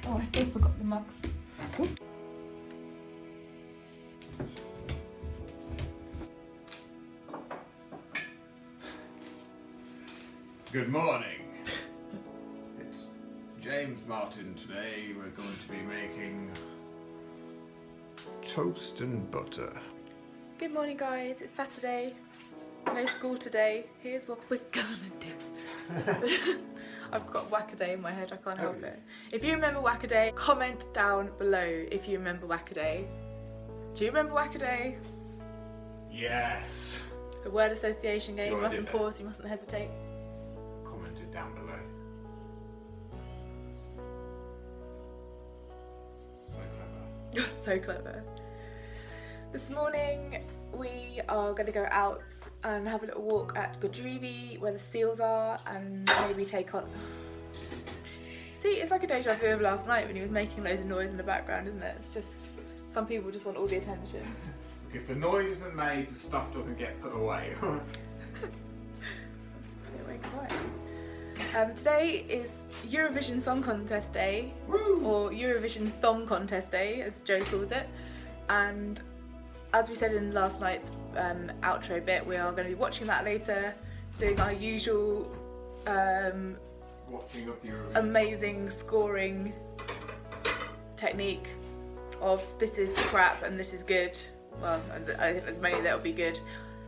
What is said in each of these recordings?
Oh, I still forgot the mugs. Good morning. It's James Martin today. We're going to be making toast and butter. Good morning, guys. It's Saturday. No school today. Here's what we're gonna do. I've got Whack-A-Day in my head. I can't help it. If you remember Whack-A-Day, comment down below if you remember Whack-A-Day. Do you remember Whack-A-Day? Yes. It's a word association game. Sure, You I mustn't did that. pause. You mustn't hesitate. Comment it down below. So clever. You're so clever. This morning we are going to go out and have a little walk at Godrivi where the seals are and maybe take on... See, it's like a deja vu of last night when he was making loads of noise in the background, isn't it? It's just, some people just want all the attention. Look, if the noise isn't made, the stuff doesn't get put away. Anyway, quiet. Today is Eurovision Song Contest Day, Woo! or Eurovision Thong Contest Day, as Joe calls it. And as we said in last night's outro bit, we are going to be watching that later, doing our usual Watching of the Eurovision. amazing scoring technique of this is crap and this is good. Well, I think there's many that will be good.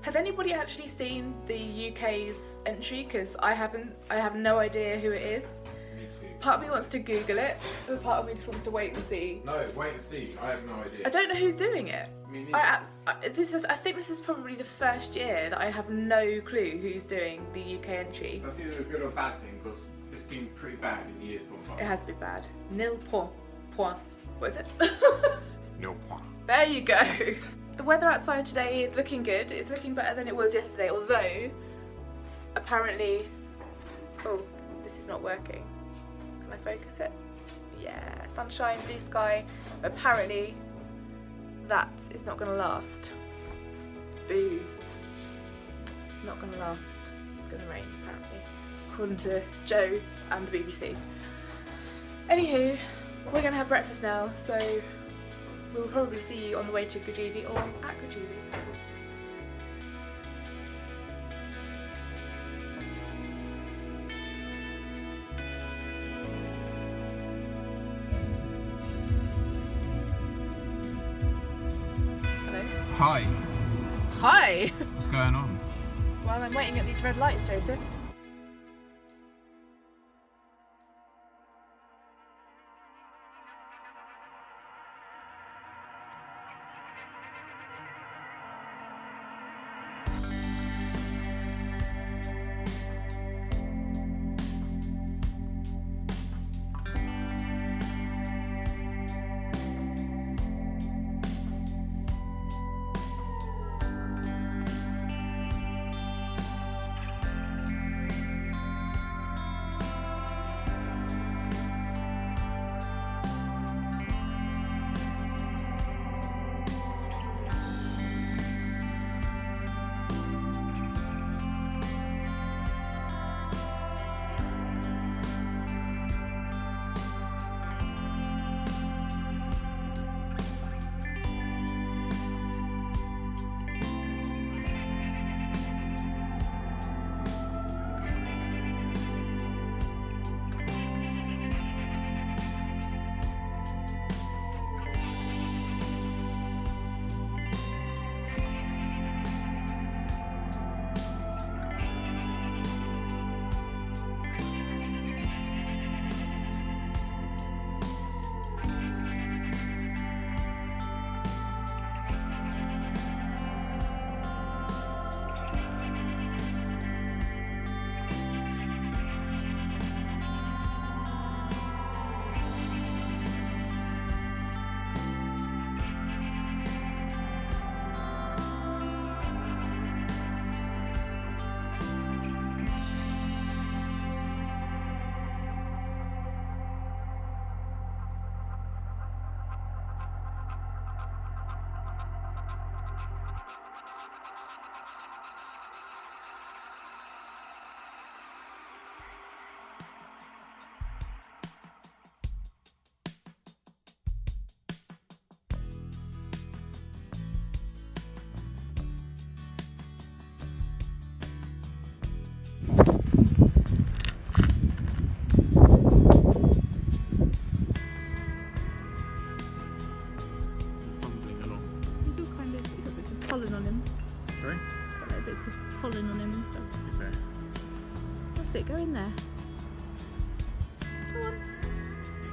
Has anybody actually seen the UK's entry? Because I haven't. I have no idea who it is. Me too. Part of me wants to Google it, but part of me just wants to wait and see. No, wait and see. I have no idea. I don't know who's doing it. Me neither. I think this is probably the first year that I have no clue who's doing the UK entry. That's either a good or bad thing because it's been pretty bad in years gone by. It has been bad. Nil point. What is it? No point. There you go. The weather outside today is looking good. It's looking better than it was yesterday, although apparently... Oh, this is not working. Can I focus it? Yeah, sunshine, blue sky. Apparently that is not going to last. Boo. It's not going to last. It's going to rain, apparently, according to Joe and the BBC. Anywho, we're going to have breakfast now, so we'll probably see you on the way to Godrivi or at Godrivi. Hello. Hi. Hi! What's going on? Well, I'm waiting at these red lights, Joseph.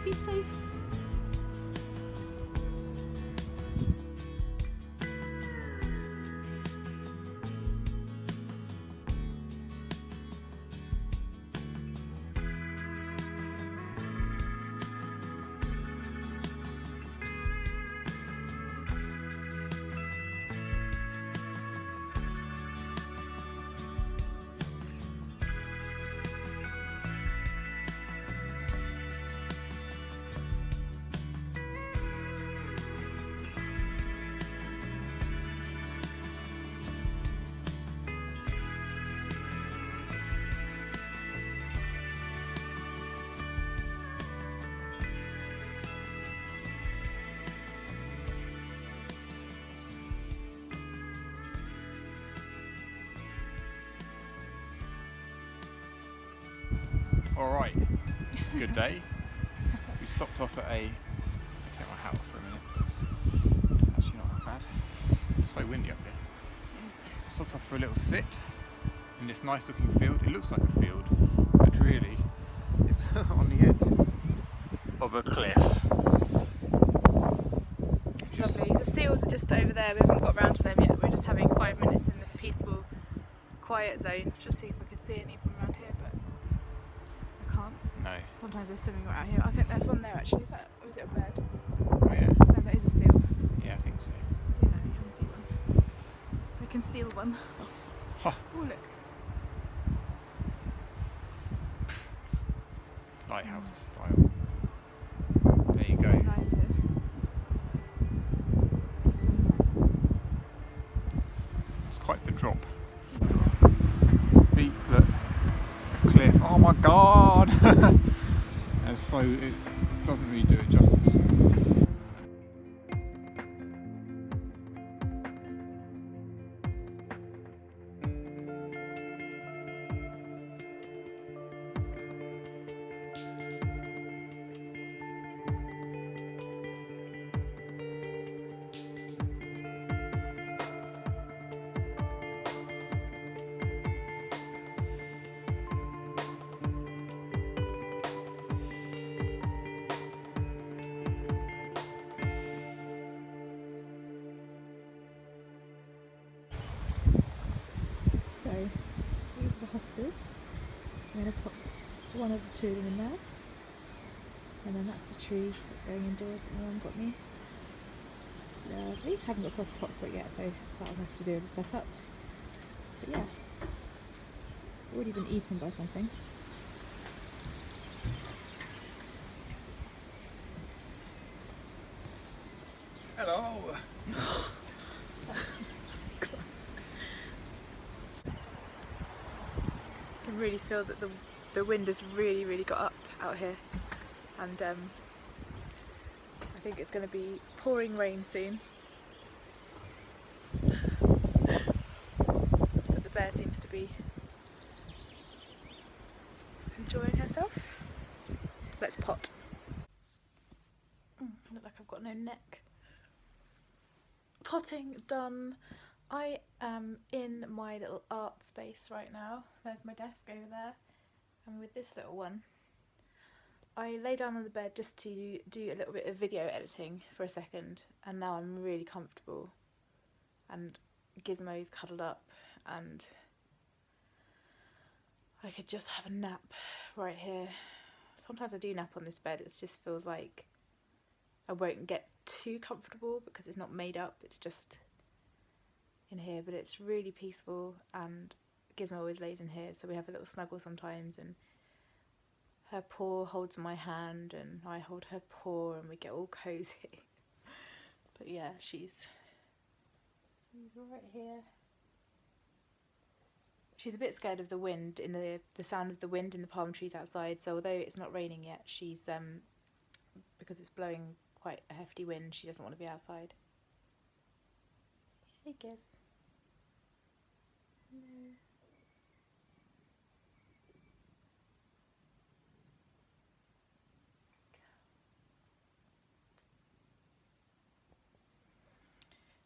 Be safe. Alright, good day. We stopped off at a... I'll take my hat off for a minute. It's actually not that bad. It's so windy up here. Stopped off for a little sit in this nice looking field. It looks like a field, but really it's on the edge of a cliff. It's lovely. The seals are just over there. We haven't got round to them yet. We're just having 5 minutes in the peaceful, quiet zone. Just see if we can see any from around here, but I can't. No. Sometimes they're swimming right out here. I think there's one there actually. Is that, or is it a bird? Oh yeah. No, that is a seal. Yeah, I think so. Yeah, you can see one. We can seal one. Huh. Oh look. Lighthouse style. There you So go. nice here. So nice. It's quite the drop. Feet, look. A cliff. Oh my god! And so it doesn't really do it justice. So, these are the hostas. I'm going to put one of the two of them in there. And then that's the tree that's going indoors that my mum got me. Lovely. Haven't got a proper pot for it yet, so that I'll have to do as a setup. But yeah, already been eaten by something. Hello! I can really feel that the wind has really got up out here, and I think it's going to be pouring rain soon. But the bear seems to be enjoying herself. Let's pot. I look like I've got no neck. Potting done. I am in my little art space right now. There's my desk over there, and with this little one I lay down on the bed just to do a little bit of video editing for a second, and now I'm really comfortable and Gizmo's cuddled up and I could just have a nap right here. Sometimes I do nap on this bed. It just feels like I won't get too comfortable because it's not made up, it's just in here, but it's really peaceful, and Gizmo always lays in here, so we have a little snuggle sometimes, and her paw holds my hand and I hold her paw and we get all cozy. But yeah, she's right here. She's a bit scared of the wind, in the sound of the wind in the palm trees outside, so although it's not raining yet, she's because it's blowing quite a hefty wind, she doesn't want to be outside. Hey Giz. Hello.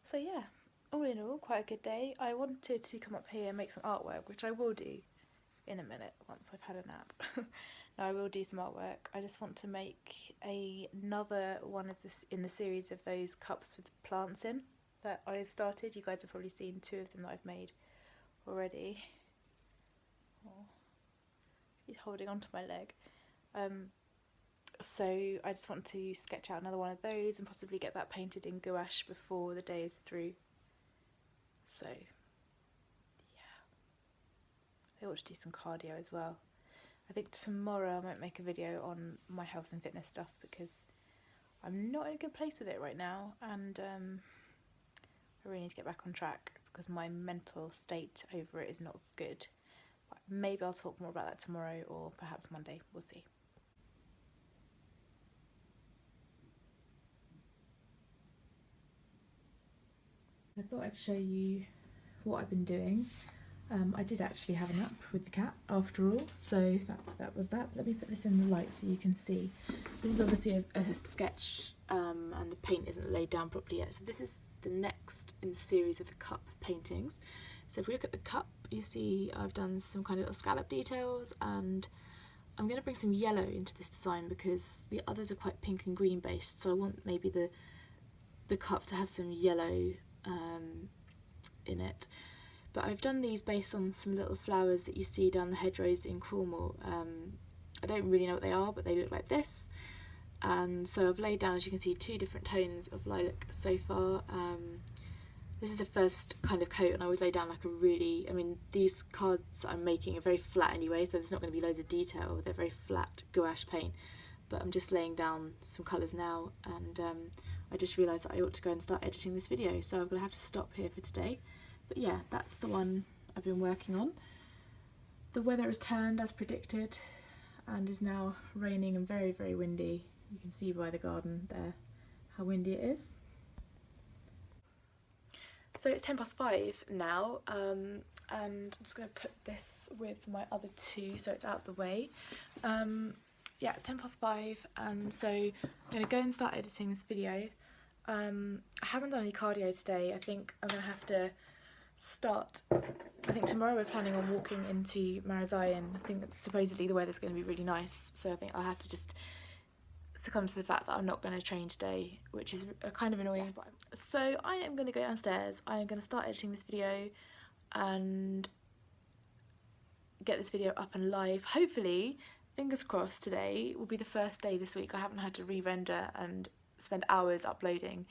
So yeah, all in all, quite a good day. I wanted to come up here and make some artwork, which I will do, in a minute once I've had a nap. Now I will do some artwork. I just want to make another one of this in the series of those cups with plants in that I've started. You guys have probably seen 2 of them that I've made already. Oh, he's holding onto my leg. So I just want to sketch out another one of those and possibly get that painted in gouache before the day is through. So yeah, I ought to do some cardio as well. I think tomorrow I might make a video on my health and fitness stuff because I'm not in a good place with it right now, and I really need to get back on track because my mental state over it is not good. But maybe I'll talk more about that tomorrow or perhaps Monday, we'll see. I thought I'd show you what I've been doing. I did actually have a nap with the cat after all, so that was that. Let me put this in the light so you can see. This is obviously a sketch and the paint isn't laid down properly yet, so this is the next in the series of the cup paintings. So if we look at the cup, you see I've done some kind of little scallop details, and I'm going to bring some yellow into this design because the others are quite pink and green based, so I want maybe the cup to have some yellow in it. But I've done these based on some little flowers that you see down the hedgerows in Cornwall. I don't really know what they are, but they look like this. And so I've laid down, as you can see, 2 different tones of lilac so far. This is the first kind of coat, and I always lay down like a really, I mean, these cards I'm making are very flat anyway, so there's not going to be loads of detail. They're very flat gouache paint, but I'm just laying down some colours now, and I just realised that I ought to go and start editing this video, so I'm going to have to stop here for today. But yeah, that's the one I've been working on. The weather has turned as predicted and is now raining and very, very windy. You can see by the garden there how windy it is. So it's 5:10 now, and I'm just going to put this with my other 2 so it's out the way. Yeah, it's 5:10, and so I'm going to go and start editing this video. I haven't done any cardio today. I think I'm going to have to start. I think tomorrow we're planning on walking into Marazion. I think that supposedly the weather's going to be really nice, so I think I'll have to just succumb to the fact that I'm not going to train today, which is kind of annoying. So I am going to go downstairs. I am going to start editing this video and get this video up and live. Hopefully, fingers crossed, today will be the first day this week I haven't had to re-render and spend hours uploading.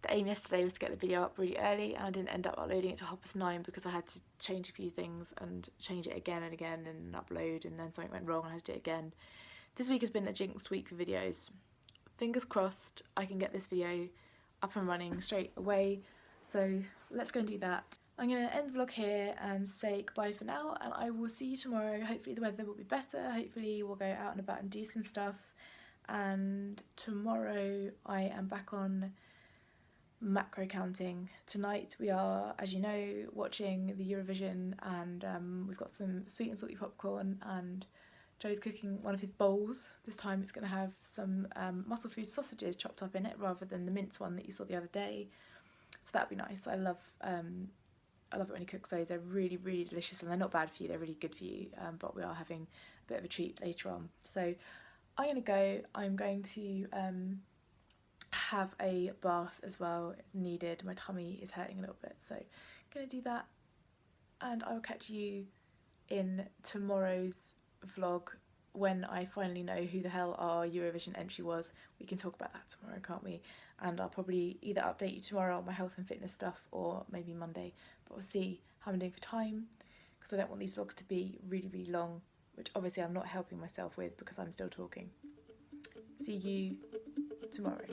The aim yesterday was to get the video up really early, and I didn't end up uploading it to 9:30 because I had to change a few things and change it again and again and upload, and then something went wrong and I had to do it again. This week has been a jinxed week for videos. Fingers crossed I can get this video up and running straight away, so let's go and do that. I'm going to end the vlog here and say goodbye for now, and I will see you tomorrow. Hopefully the weather will be better, hopefully we'll go out and about and do some stuff, and tomorrow I am back on macro counting. Tonight we are, as you know, watching the Eurovision, and we've got some sweet and salty popcorn, and Joe's cooking one of his bowls. This time it's going to have some muscle food sausages chopped up in it rather than the mince one that you saw the other day, so that'd be nice. I love it when he cooks those. They're really, really delicious, and they're not bad for you, they're really good for you, but we are having a bit of a treat later on. So I'm going to go. I'm going to have a bath as well. It's needed. My tummy is hurting a little bit, so I'm going to do that, and I will catch you in tomorrow's vlog when I finally know who the hell our Eurovision entry was. We can talk about that tomorrow, can't we? And I'll probably either update you tomorrow on my health and fitness stuff or maybe Monday, but we'll see how I'm doing for time, because I don't want these vlogs to be really, really long, which obviously I'm not helping myself with because I'm still talking. See you tomorrow.